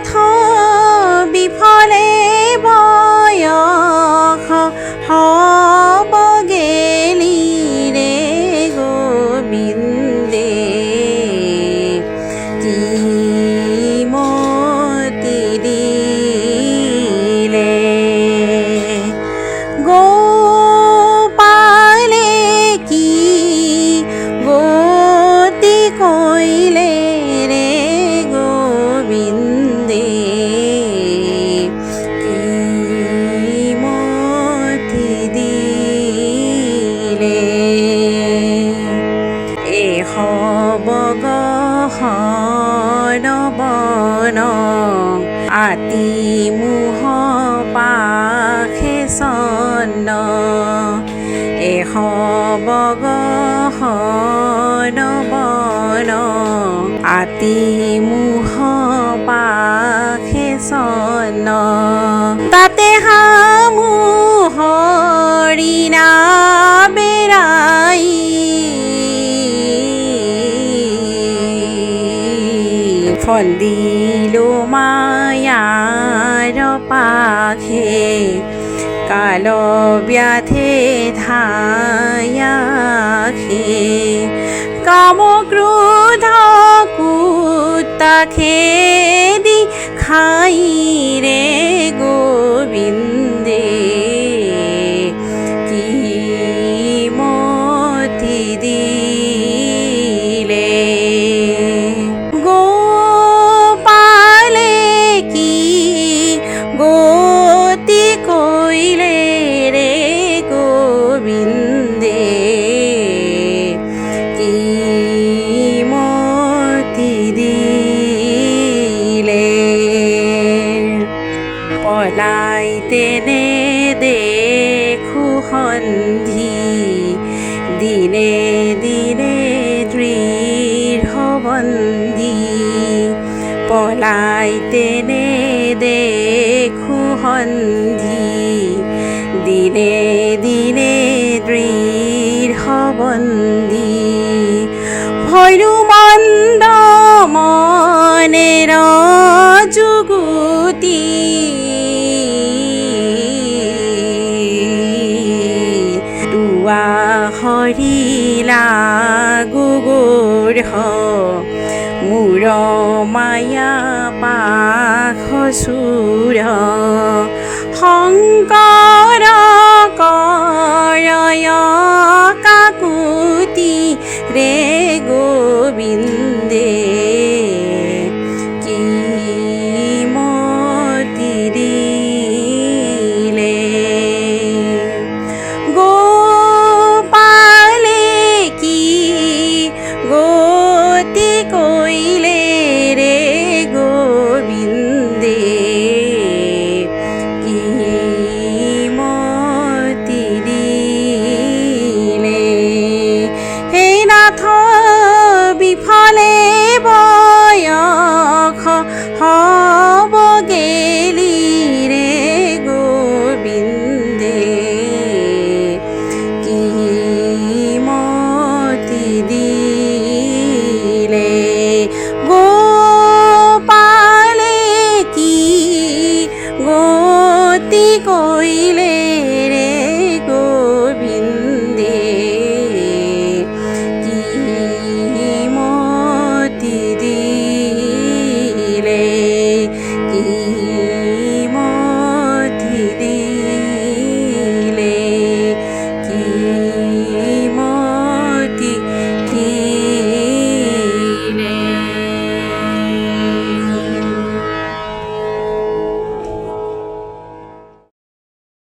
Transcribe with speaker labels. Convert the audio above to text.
Speaker 1: পথ বিফলে বয়স হব গেলি রে গোবিন্দে কি মতি দিলে গোপালে কি গতি কইলে রে গোবিন্দে কি মতি দিলে এ হব গহন বন আতি মুহ পাখে চন্ন এ হব গহন বন আতি মুহ পাখে চন্ন তাতে হামু হৰিণা বেৰাই ফন্দিলো মায়ার পাখে কাল ব্যাধে ধায়াখে কাম ক্রোধ কুত্তা খেদি খাই রে গোবিন্দে কি মতি দিলে গোপালে কি গতি কইলে রে গোবিন্দে কি মতি দিলে পলাইতেনে দেখো সন্ধি দিনে দিনে দৃঢ়বন্দী পলাইতেনে দেখো সন্ধি দিনে দিনে দৃঢ়বন্দী ভৈরু মন্দ মনের যুগুতি দুয়া হৰিলা গুগুৰ মূৰ মায়া পাখ চূৰ শংকৰ কৰয় কাকুতি ৰে গোবিন্দে